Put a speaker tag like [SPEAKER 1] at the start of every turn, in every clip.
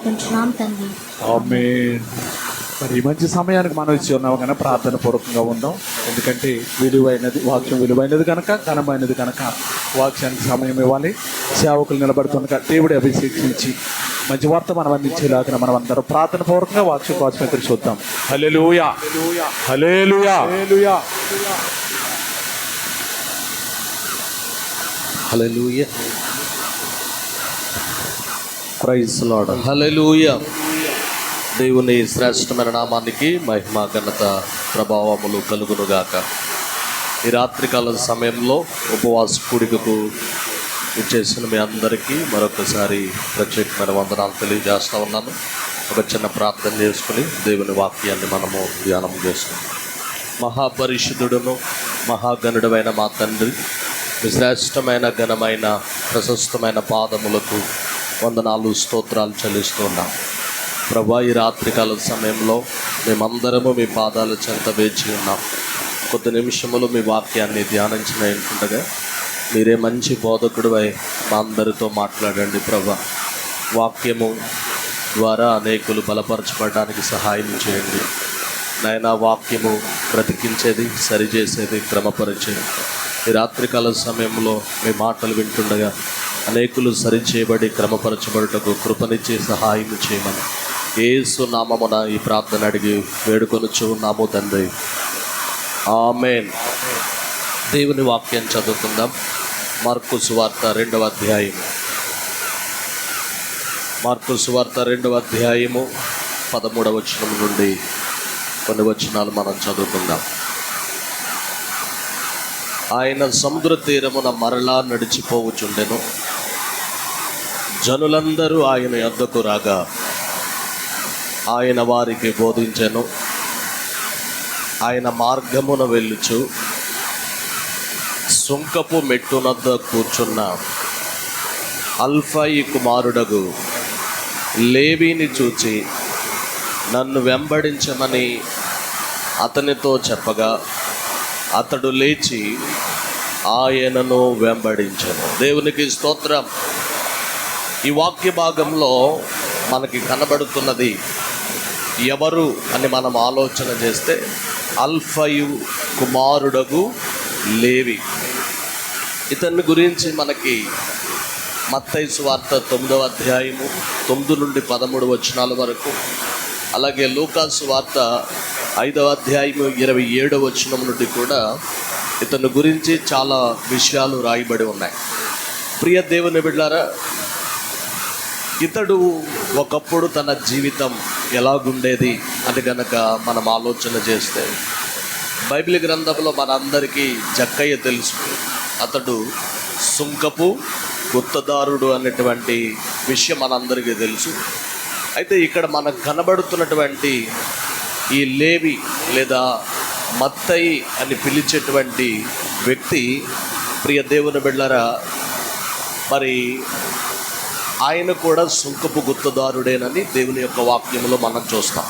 [SPEAKER 1] వేడుకుంటున్నాం తండ్రి.
[SPEAKER 2] ఆమేన్. మరి ఈ మంచి సమయానికి మనం ఇచ్చి ఉన్నాం కనుక ప్రార్థన పూర్వకంగా ఉందాం. ఎందుకంటే విలువైనది వాక్యం, విలువైనది కనుక, ఘనమైనది కనుక వాక్యానికి సమయం ఇవ్వాలి. సేవకులు నిలబడుతుండగా దేవుడి అభిషేకించి మంచి వార్త మనం అందించేలాగా మనం అందరం ప్రార్థన పూర్వకంగా వాక్యం కోసం ఎదురు చూద్దాం. హల్లెలూయా, హల్లెలూయా, హల్లెలూయా.
[SPEAKER 3] హల్లెలూయా, ప్రైజ్ లార్డ్. హల్లెలూయా. దేవుని శ్రేష్టమైన నామానికి మహిమ, ఘనత, ప్రభావములు కలుగునుగాక. ఈ రాత్రికాల సమయంలో ఉపవాస కూడికకు ఇచ్చేసిన మీ అందరికీ మరొకసారి ప్రత్యేకమైన వందనాలు తెలియజేస్తూ ఉన్నాను. ఒక చిన్న ప్రార్థన చేసుకుని దేవుని వాక్యాన్ని మనము ధ్యానం చేసుకుంటాం. మహాపరిశుద్ధుడును మహాగణుడమైన మా తండ్రి, మీ శ్రేష్టమైన ఘనమైన ప్రశస్తమైన పాదములకు వందనాలు, స్తోత్రాలు చెల్లిస్తున్నాం ప్రభా. ఈ రాత్రికాల సమయంలో మేమందరము మీ పాదాల చెంత వేచి ఉన్నాం. కొద్ది నిమిషములు మీ వాక్యాన్ని ధ్యానించనుండగా మీరే మంచి బోధకుడివై మా అందరితో మాట్లాడండి ప్రభా. వాక్యము ద్వారా అనేకులు బలపరచబడడానికి సహాయం చేయండి నాయనా. వాక్యము బ్రతికించేది, సరిచేసేది, క్రమపరిచేది. ఈ రాత్రికాల సమయంలో మీ మాటలు వింటుండగా అనేకులు సరిచేయబడి క్రమపరచబడుటకు కృపనిచ్చి సహాయం చేయమని యేసు నామమున ఈ ప్రార్థన అడిగి వేడుకొనుచున్నాము తండ్రి. ఆమేన్. దేవుని వాక్యం చదువుకుందాం. మార్కు సువార్త 2వ అధ్యాయం. మార్కు సువార్త 2వ అధ్యాయము 13వ వచనం నుండి కొన్ని వచనాలు మనం చదువుకుందాం. ఆయన సముద్ర తీరమున మరలా నడిచిపోవచుండెను. జనులందరూ ఆయన యొద్దకు రాగా ఆయన వారికి బోధించెను. ఆయన మార్గమున వెళ్ళుచు సుంకపు మెట్టునద్ద కూర్చున్న అల్ఫయి కుమారుడగు లేవీని చూచి నన్ను వెంబడించమని అతనితో చెప్పగా అతడు లేచి ఆయనను వెంబడించెను. దేవునికి స్తోత్రం. ఈ వాక్య భాగంలో మనకి కనబడుతున్నది ఎవరు అని మనం ఆలోచన చేస్తే అల్ఫయు కుమారుడగు లేవి. ఇతని గురించి మనకి మత్తయి సువార్త 9వ అధ్యాయము 9 నుండి 13 వచనాల వరకు, అలాగే లూకా సువార్త 5వ అధ్యాయము 27వ వచనం నుండి కూడా ఇతని గురించి చాలా విషయాలు రాయబడి ఉన్నాయి. ప్రియ దేవుని బిడ్డలారా, ఇతడు ఒకప్పుడు తన జీవితం ఎలాగుండేది అని గనక మనం ఆలోచన చేస్తే బైబిల్ గ్రంథంలో మనందరికీ జక్కయ్య తెలుసు. అతడు సుంకపు గుత్తదారుడు అనేటువంటి విషయం మనందరికీ తెలుసు. అయితే ఇక్కడ మనకు కనబడుతున్నటువంటి ఈ లేవి లేదా మత్తయి అని పిలిచేటువంటి వ్యక్తి, ప్రియ దేవుని బిడ్డలారా, మరి ఆయన కూడా సుంకపు గుత్తదారుడేనని దేవుని యొక్క వాక్యంలో మనం చూస్తాం.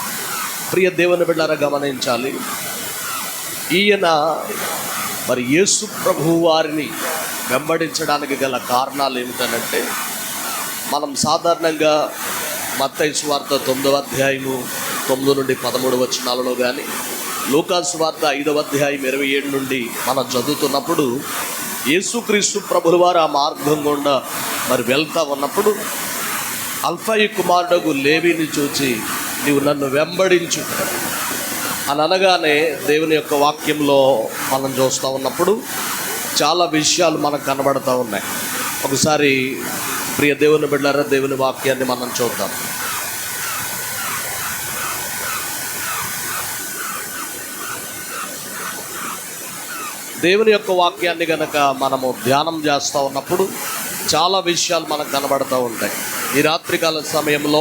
[SPEAKER 3] ప్రియ దేవుని బిడ్డలారా, గమనించాలి. ఈయన మరి యేసు ప్రభువు వారిని వెంబడించడానికి గల కారణాలు ఏమిటనంటే, మనం సాధారణంగా మత్తయి సువార్త 9వ అధ్యాయము 9 నుండి 13 వచనాలలో కానీ, లూకా సువార్త 5వ అధ్యాయం 27 నుండి మనం చదువుతున్నప్పుడు యేసుక్రీస్తు ప్రభుల వారు ఆ మార్గం గుండా మరి వెళ్తా ఉన్నప్పుడు అల్ఫయి కుమారుడు లేవిని చూచి నీవు నన్ను వెంబడించు అని అనగానే దేవుని యొక్క వాక్యంలో మనం చూస్తూ ఉన్నప్పుడు చాలా విషయాలు మనకు కనబడుతూ ఉన్నాయి. ఒకసారి ప్రియ దేవుని బిడ్డలారా, దేవుని వాక్యాన్ని మనం చూద్దాం. దేవుని యొక్క వాక్యాన్ని కనుక మనము ధ్యానం చేస్తూ ఉన్నప్పుడు చాలా విషయాలు మనకు కనబడుతూ ఉంటాయి. ఈ రాత్రికాల సమయంలో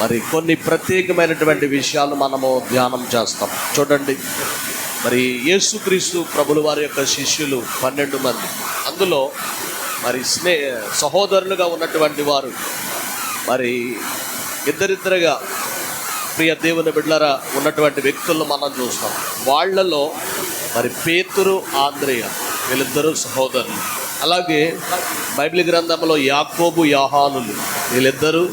[SPEAKER 3] మరి కొన్ని ప్రత్యేకమైనటువంటి విషయాలు మనము ధ్యానం చేస్తాం. చూడండి, మరి యేసుక్రీస్తు ప్రభుల వారి యొక్క శిష్యులు 12 మంది, అందులో మరి సహోదరులుగా ఉన్నటువంటి వారు మరి ఇద్దరిద్దరుగా ప్రియ దేవుని బిడ్డలారా ఉన్నటువంటి వ్యక్తులను మనం చూస్తాం. వాళ్ళలో మరి పేతురు, ఆంద్రేయ వీళ్ళిద్దరూ సహోదరులు. అలాగే బైబిల్ గ్రంథంలో యాకోబు, యోహానులు వీళ్ళిద్దరూ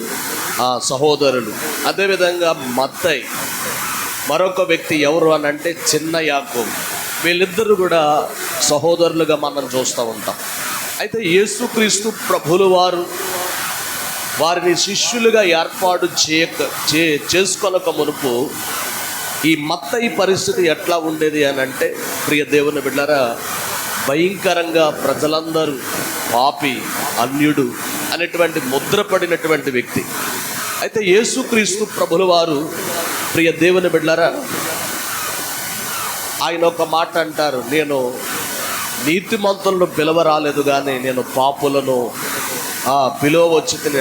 [SPEAKER 3] సహోదరులు. అదేవిధంగా మత్తయి, మరొక వ్యక్తి ఎవరు అని అంటే చిన్న యాకోబు. వీళ్ళిద్దరూ కూడా సహోదరులుగా మనం చూస్తూ ఉంటాం. అయితే యేసుక్రీస్తు ప్రభులు వారు వారిని శిష్యులుగా ఏర్పాటు చేసుకొనక మునుపు ఈ మత్తయి పరిస్థితి ఎట్లా ఉండేది అని అంటే, ప్రియ దేవుని బిడ్డలారా, భయంకరంగా ప్రజలందరూ పాపి, అన్యుడు అనేటువంటి ముద్రపడినటువంటి వ్యక్తి. అయితే యేసుక్రీస్తు ప్రభుల వారు, ప్రియ దేవుని బిడ్డలారా, ఆయన ఒక మాట అంటారు, నేను నీతిమంతులను పిలవ రాలేదు కానీ నేను పాపులను పిలువవచ్చు తిని.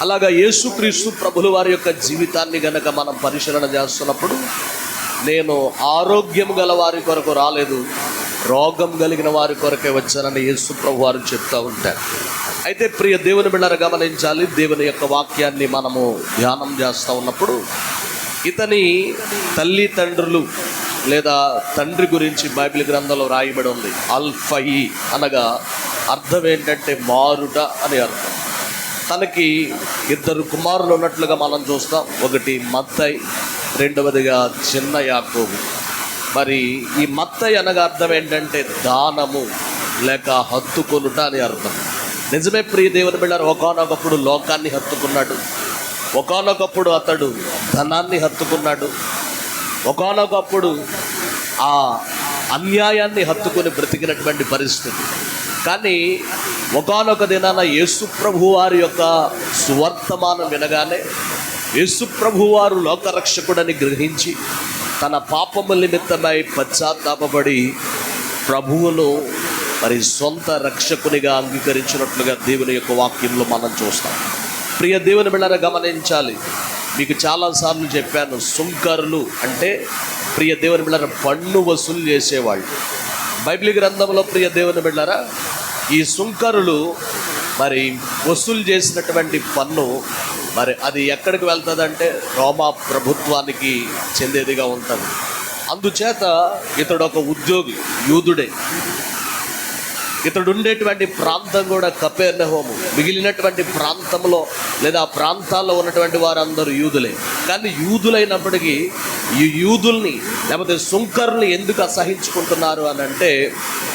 [SPEAKER 3] అలాగా యేసుక్రీస్తు ప్రభుల వారి యొక్క జీవితాన్ని గనక మనం పరిశీలన చేస్తున్నప్పుడు, నేను ఆరోగ్యం గల వారి కొరకు రాలేదు, రోగం కలిగిన వారి కొరకే వచ్చానని యేసు ప్రభు వారు చెప్తూ ఉంటారు. అయితే ప్రియ దేవుని బిడ్డలారా గమనించాలి, దేవుని యొక్క వాక్యాన్ని మనము ధ్యానం చేస్తూ ఉన్నప్పుడు ఇతని తల్లిదండ్రులు లేదా తండ్రి గురించి బైబిల్ గ్రంథంలో రాయబడి ఉంది. అల్ఫయి అనగా అర్థం ఏంటంటే మారుట అని అర్థం. తనకి 2 కుమారులు ఉన్నట్లుగా మనం చూస్తాం. ఒకటి మత్తయి, రెండవదిగా చిన్న యాకోబు. మరి ఈ మత్తయి అనగా అర్థం ఏంటంటే దానము లేక హత్తుకొనుట అని అర్థం. నిజమే ప్రియ దేవుని బిడ్డలారా, ఒకానొకప్పుడు లోకాన్ని హత్తుకున్నాడు, ఒకానొకప్పుడు అతడు ధనాన్ని హత్తుకున్నాడు, ఒకానొకప్పుడు ఆ అన్యాయాన్ని హత్తుకొని బ్రతికినటువంటి పరిస్థితి. కానీ ఒకానొక దినాన యేసు ప్రభు వారి యొక్క సువర్తమానం వినగానే యేసు ప్రభు వారు లోకరక్షకుడని గ్రహించి తన పాపముల నిమిత్తమై పశ్చాత్తాపపడి ప్రభువును మరి సొంత రక్షకునిగా అంగీకరించినట్లుగా దేవుని యొక్క వాక్యంలో మనం చూస్తాం. ప్రియ దేవుని బిడ్డలారా గమనించాలి, మీకు చాలాసార్లు చెప్పాను, సుంకరులు అంటే ప్రియ దేవుని బిడ్డలారా పన్ను వసూలు చేసేవాళ్ళు. బైబిల్ గ్రంథంలో ప్రియ దేవుని బిడ్డలారా ఈ సుంకరులు మరి వసూలు చేసినటువంటి పన్ను మరి అది ఎక్కడికి వెళ్తుందంటే రోమా ప్రభుత్వానికి చెందేదిగా ఉంటుంది. అందుచేత ఇతడు ఒక ఉద్యోగి, యూదుడే. ఇతడు ఉండేటువంటి ప్రాంతం కూడా కపెర్నహూము. మిగిలినటువంటి ప్రాంతంలో లేదా ప్రాంతాల్లో ఉన్నటువంటి వారందరూ యూదులే. కానీ యూదులైనప్పటికీ ఈ యూదుల్ని లేకపోతే సుంకరుల్ని ఎందుకు అసహించుకుంటున్నారు అని అంటే,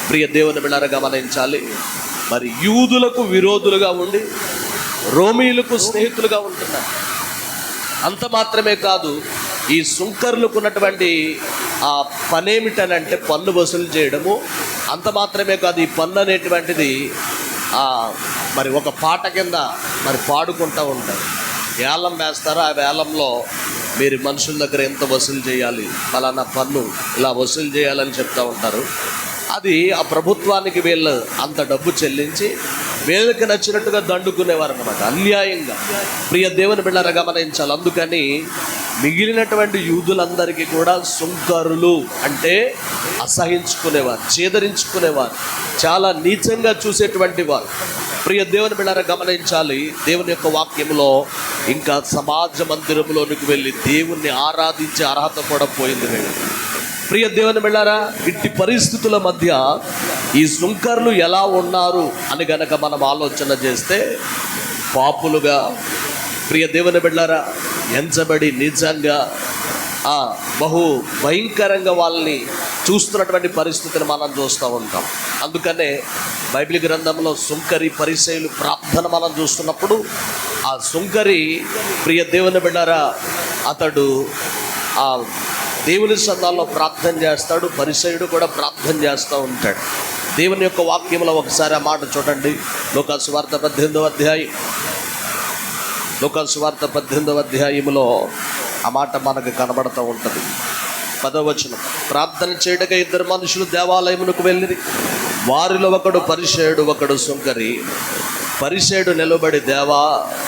[SPEAKER 3] ప్రియ దేవుని బిడ్డలారా గమనించాలి, మరి యూదులకు విరోధులుగా ఉండి రోమీయులకు స్నేహితులుగా ఉంటున్నారు. అంత మాత్రమే కాదు, ఈ సుంకరులకు ఉన్నటువంటి ఆ పనేమిటనంటే పన్ను వసూలు చేయడము. అంత మాత్రమే కాదు, ఈ పన్ను అనేటువంటిది మరి ఒక పాట కింద మరి పాడుకుంటూ ఉంటారు. వేలం వేస్తారో ఆ వేలంలో మీరు మనుషుల దగ్గర ఎంత వసూలు చేయాలి, ఫలానా పన్ను ఇలా వసూలు చేయాలని చెప్తూ ఉంటారు. అది ఆ ప్రభుత్వానికి వీళ్ళు అంత డబ్బు చెల్లించి వీళ్ళకి నచ్చినట్టుగా దండుకునేవారు అన్నమాట, అన్యాయంగా. ప్రియ దేవుని బిడ్డలారా గమనించాలి. అందుకని మిగిలినటువంటి యూదులందరికీ కూడా సుంకరులు అంటే అసహించుకునేవారు, చేదరించుకునేవారు, చాలా నీచంగా చూసేటువంటి వారు. ప్రియ దేవుని బిడ్డలారా గమనించాలి, దేవుని యొక్క వాక్యంలో ఇంకా సమాజ మందిరంలోనికి వెళ్ళి దేవుణ్ణి ఆరాధించే అర్హత కూడా పోయింది. ప్రియ దేవుని బిడ్డలారా, ఇట్టి పరిస్థితుల మధ్య ఈ సుంకరులు ఎలా ఉన్నారు అని గనక మనం ఆలోచన చేస్తే, పాపులుగా ప్రియ దేవుని బిడ్డలారా ఎంచబడి నిజంగా బహు భయంకరంగా వాళ్ళని చూస్తున్నటువంటి పరిస్థితిని మనం చూస్తూ ఉంటాం. అందుకనే బైబిల్ గ్రంథంలో సుంకరి పరిసయ్యులు ప్రార్థన మనం చూస్తున్నప్పుడు, ఆ సుంకరి ప్రియ దేవుని బిడ్డలారా అతడు దేవుని సన్నిధిలో ప్రార్థన చేస్తాడు, పరిసయ్యుడు కూడా ప్రార్థన చేస్తూ ఉంటాడు. దేవుని యొక్క వాక్యంలో ఒకసారి ఆ మాట చూడండి. లూకా సువార్త 18వ అధ్యాయం, లూకా సువార్త 18వ అధ్యాయంలో ఆ మాట మనకు కనబడుతూ ఉంటుంది. 10వ వచనం, ప్రార్థన చేయడగా 2 మనుషులు దేవాలయమునకు వెళ్ళిరి. వారిలో ఒకడు పరిసయ్యుడు, ఒకడు సుంకరి. పరిసయ్యుడు నిలబడి, దేవా,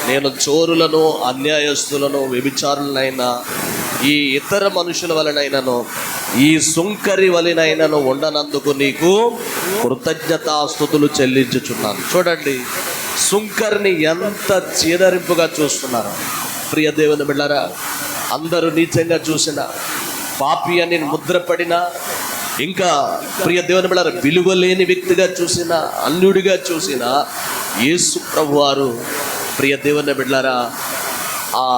[SPEAKER 3] నేను చోరులను, అన్యాయస్తులను, వ్యభిచారులనైనా, ఈ ఇతర మనుషుల వలనైనను, ఈ సుంకరి వలనైనను ఉండనందుకు నీకు కృతజ్ఞతాస్తుతులు చెల్లించుచున్నాను. చూడండి, సుంకరిని ఎంత చీదరింపుగా చూస్తున్నారు. ప్రియ దేవుని బిడ్డలారా, అందరూ నీచంగా చూసిన, పాపి అని ముద్రపడిన, ఇంకా ప్రియ దేవుని బిడ్డలారా విలువలేని వ్యక్తిగా చూసిన, అన్యుడిగా చూసిన యేసు ప్రభువారు ప్రియ దేవుని బిడ్డలారా ఆ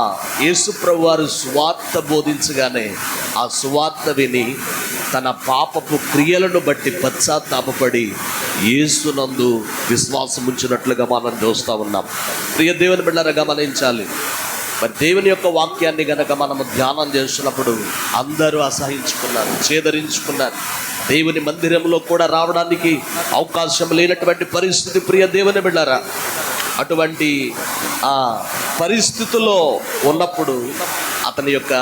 [SPEAKER 3] యేసు ప్రభు వారు సువార్త బోధించగానే ఆ సువార్త విని తన పాపపు క్రియలను బట్టి పశ్చాత్తాపపడి యేసునందు విశ్వాసం ఉంచినట్లుగా మనం చూస్తూ ఉన్నాం. ప్రియ దేవుని బిడ్డలారా గమనించాలి. మరి దేవుని యొక్క వాక్యాన్ని గనక మనము ధ్యానం చేస్తున్నప్పుడు అందరూ అసహించుకున్నారు, చేదరించుకున్నారు. దేవుని మందిరంలో కూడా రావడానికి అవకాశం లేనటువంటి పరిస్థితి ప్రియ దేవుని బిడ్డలారా. అటువంటి ఆ పరిస్థితుల్లో ఉన్నప్పుడు అతని యొక్క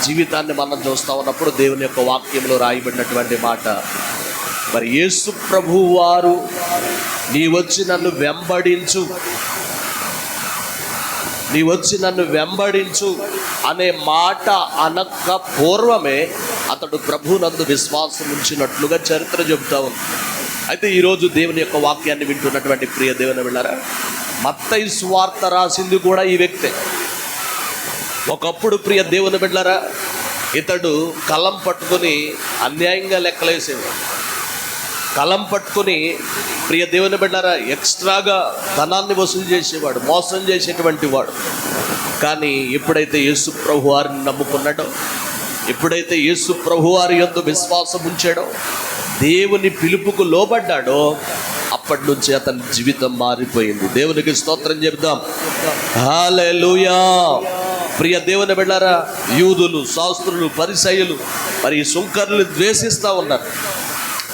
[SPEAKER 3] జీవితాన్ని మనం చూస్తూ ఉన్నప్పుడు దేవుని యొక్క వాక్యంలో రాయబడినటువంటి మాట, మరి యేసు ప్రభువు వారు నీ వచ్చి నన్ను వెంబడించు అనే మాట అనక పూర్వమే అతడు ప్రభునందు విశ్వాసం ఉంచినట్లుగా చరిత్ర చెబుతా ఉంది. అయితే ఈరోజు దేవుని యొక్క వాక్యాన్ని వింటున్నటువంటి ప్రియ దేవుని బిడ్డలారా, మత్తయి సువార్త రాసింది కూడా ఈ వ్యక్తే. ఒకప్పుడు ప్రియ దేవుని బిడ్డలారా, ఇతడు కలం పట్టుకొని అన్యాయంగా లెక్కలేసేవాడు. కలం పట్టుకొని ప్రియ దేవుని బిడ్డలారా ఎక్స్ట్రాగా ధనాన్ని వసూలు చేసేవాడు, మోసం చేసేటువంటి వాడు. కానీ ఎప్పుడైతే యేసు ప్రభు వారిని నమ్ముకున్నాడో, ఎప్పుడైతే యేసు ప్రభు వారి యందు విశ్వాసం ఉంచాడో, దేవుని పిలుపుకు లోబడ్డాడో, అప్పటి నుంచి అతని జీవితం మారిపోయింది. దేవునికి స్తోత్రం చెబుదాం. హల్లెలూయా. ప్రియ దేవుని బిడ్డలారా, యూదులు, శాస్త్రులు, పరిసయ్యులు, మరి ఈ సుంకరులు ద్వేషిస్తూ ఉన్నారు.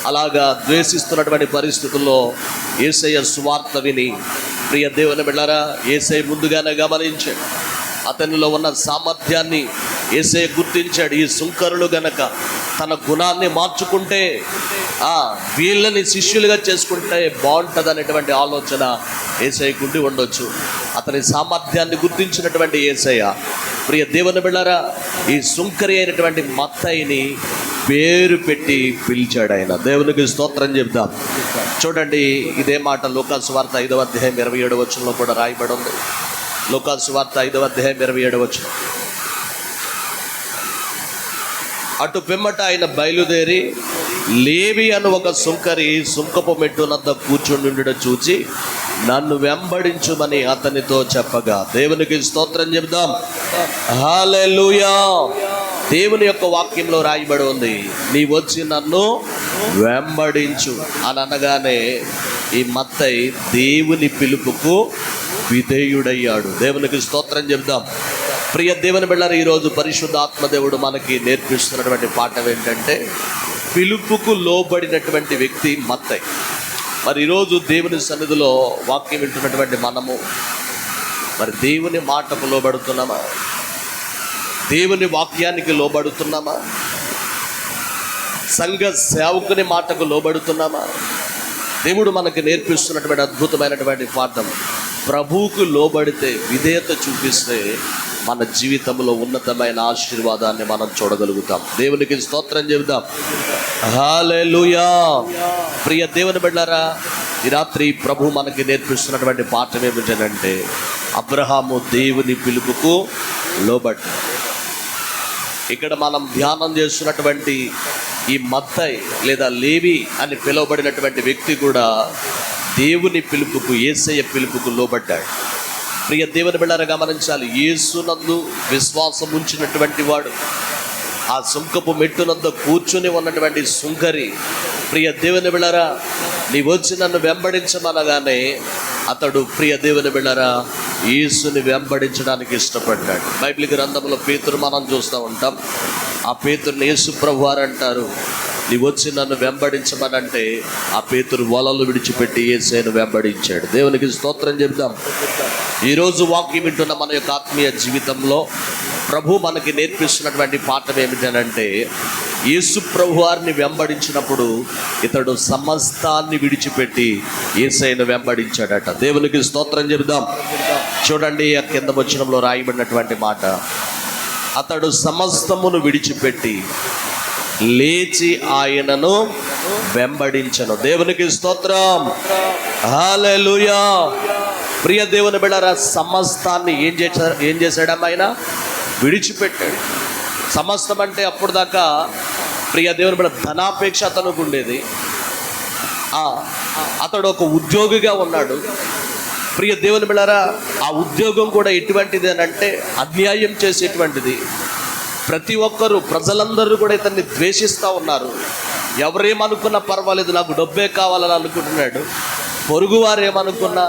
[SPEAKER 3] అలాగా ద్వేషిస్తున్నటువంటి పరిస్థితుల్లో యేసయ్య సువార్త విని ప్రియ దేవుని బిడ్డలారా యేసయ్య ముందుగానే గమనించాడు. అతనిలో ఉన్న సామర్థ్యాన్ని యేసయ్య గుర్తించాడు. ఈ సుంకరులు గనక తన గుణాన్ని మార్చుకుంటే వీళ్ళని శిష్యులుగా చేసుకుంటే బాగుంటుంది అనేటువంటి ఆలోచన యేసయ్యకు ఉండి ఉండొచ్చు. అతని సామర్థ్యాన్ని గుర్తించినటువంటి యేసయ్య ప్రియ దేవుని బిడ్డలారా ఈ సుంకరి అయినటువంటి మత్తయిని పేరు పెట్టి పిలిచాడు ఆయన. దేవునికి స్తోత్రం చెప్తాం. చూడండి, ఇదే మాట లూకాసు సువార్త 5వ అధ్యాయం 27వ వచనంలో కూడా రాయబడి ఉంది. లూకాసు సువార్త 5వ అధ్యాయం 27వ వచనం. అటు పిమ్మట ఆయన బయలుదేరి లేవి అను ఒక సుంకరి సుంకపు మెట్టునంత కూర్చుండుట చూచి నన్ను వెంబడించుమని అతనితో చెప్పగా. దేవునికి స్తోత్రం చెప్దాం. హల్లెలూయా. దేవుని యొక్క వాక్యంలో రాయబడి ఉంది, నీ వచ్చి నన్ను వెంబడించు అని అనగానే ఈ మత్తయి దేవుని పిలుపుకు విధేయుడయ్యాడు. దేవునికి స్తోత్రం చెప్దాం. ప్రియ దేవుని బిడ్డలారా, ఈరోజు పరిశుద్ధ ఆత్మదేవుడు మనకి నేర్పిస్తున్నటువంటి పాఠం ఏంటంటే, పిలుపుకు లోబడినటువంటి వ్యక్తి మత్తయి. మరి ఈరోజు దేవుని సన్నిధిలో వాక్యం వింటున్నటువంటి మనము మరి దేవుని మాటకు లోబడుతున్నామా? దేవుని వాక్యానికి లోబడుతున్నామా? సంఘ సేవకుని మాటకు లోబడుతున్నామా? దేవుడు మనకు నేర్పిస్తున్నటువంటి అద్భుతమైనటువంటి పాఠం, ప్రభువుకు లోబడితే, విధేయత చూపిస్తే మన జీవితంలో ఉన్నతమైన ఆశీర్వాదాన్ని మనం చూడగలుగుతాం. దేవునికి స్తోత్రం చెబుదాం. హల్లెలూయా. ప్రియ దేవుని బిడ్డలారా, ఈ రాత్రి ప్రభు మనకి నేర్పిస్తున్నటువంటి పాఠం ఏమిటంటే, అబ్రహాము దేవుని పిలుపుకు లోబడ్డాడు. ఇక్కడ మనం ధ్యానం చేస్తున్నటువంటి ఈ మత్తయి లేదా లేవి అని పిలువబడినటువంటి వ్యక్తి కూడా దేవుని పిలుపుకు, యేసయ్య పిలుపుకు లోబడ్డాడు. ప్రియ దేవుని బిడ్డలారా గమనించాలి, యేసునందు విశ్వాసం ఉంచినటువంటి వాడు, ఆ సుంకపు మెట్టునంద కూర్చుని ఉన్నటువంటి సుంకరి, ప్రియ దేవుని బిడ్డలారా నీ వచ్చి నన్ను వెంబడించమనగానే అతడు ప్రియ దేవుని బిడ్డలారా యేసుని వెంబడించడానికి ఇష్టపడ్డాడు. బైబిల్ గ్రంథంలో పేతురు మనం చూస్తూ ఉంటాం. ఆ పేతురుని యేసు ప్రభు వారు అంటారు, నీ వచ్చి నన్ను వెంబడించమనంటే ఆ పేతురు వలలు విడిచిపెట్టి యేసయ్యను వెంబడించాడు. దేవునికి స్తోత్రం చెప్దాం. ఈరోజు వాక్యం వింటున్న మన యొక్క ఆత్మీయ జీవితంలో ప్రభు మనకి నేర్పిస్తున్నటువంటి పాఠం ఏమిటంటే, యేసు ప్రభు వారిని వెంబడించినప్పుడు ఇతడు సమస్తాన్ని విడిచిపెట్టి యేసయ్యను వెంబడించాడట. దేవునికి స్తోత్రం చెబుదాం. చూడండి, ఆ కింద వచనంలో రాయబడినటువంటి మాట, అతడు సమస్తమును విడిచిపెట్టి లేచి ఆయనను వెంబడించను. దేవునికి స్తోత్రం. హల్లెలూయా. ప్రియ దేవుని బిడ్డలారా, సమస్తాన్ని ఏం చేశాడమ్మ? ఆయన విడిచిపెట్టాడు. సమస్తం అంటే అప్పుడు దాకా ప్రియ దేవుని బిడ్డ ధనాపేక్ష అతనికి ఉండేది. అతడు ఒక ఉద్యోగిగా ఉన్నాడు. ప్రియ దేవుని బిడ్డలారా, ఆ ఉద్యోగం కూడా ఎటువంటిది అని అంటే అన్యాయం చేసేటువంటిది. ప్రతి ఒక్కరూ, ప్రజలందరూ కూడా ఇతన్ని ద్వేషిస్తూ ఉన్నారు. ఎవరేమనుకున్నా పర్వాలేదు, నాకు డబ్బే కావాలని అనుకుంటున్నాడు. పొరుగువారు ఏమనుకున్నా,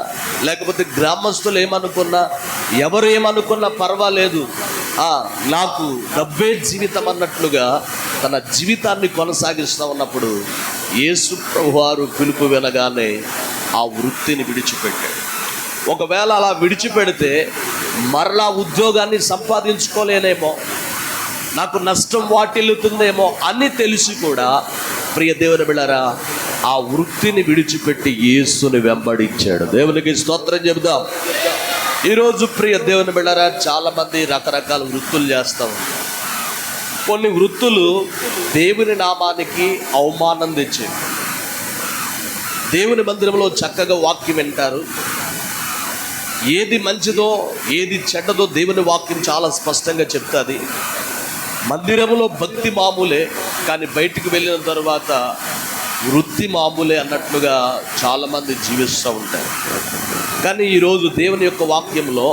[SPEAKER 3] లేకపోతే గ్రామస్తులు ఏమనుకున్నా, ఎవరు ఏమనుకున్నా పర్వాలేదు, నాకు డబ్బే జీవితం అన్నట్లుగా తన జీవితాన్ని కొనసాగిస్తూ ఉన్నప్పుడు యేసు ప్రభువారు పిలుపు వినగానే ఆ వృత్తిని విడిచిపెట్టాడు. ఒకవేళ అలా విడిచిపెడితే మరలా ఉద్యోగాన్ని సంపాదించుకోలేనేమో, నాకు నష్టం వాటిల్లుతుందేమో అని తెలిసి కూడా ప్రియ దేవుని బిడ్డలారా, ఆ వృత్తిని విడిచిపెట్టి యేసుని వెంబడించాడు. దేవునికి స్తోత్రం చెబుదాం. ఈరోజు ప్రియ దేవుని బిడ్డలారా, చాలామంది రకరకాల వృత్తులు చేస్తాం. కొన్ని వృత్తులు దేవుని నామానికి అవమానం తెచ్చేవి. దేవుని మందిరంలో చక్కగా వాక్యం వింటారు. ఏది మంచిదో ఏది చెడ్డదో దేవుని వాక్యం చాలా స్పష్టంగా చెప్తుంది. మందిరంలో భక్తి మామూలే, కానీ బయటికి వెళ్ళిన తర్వాత వృత్తి మామూలే అన్నట్లుగా చాలామంది జీవిస్తూ ఉంటారు. కానీ ఈరోజు దేవుని యొక్క వాక్యంలో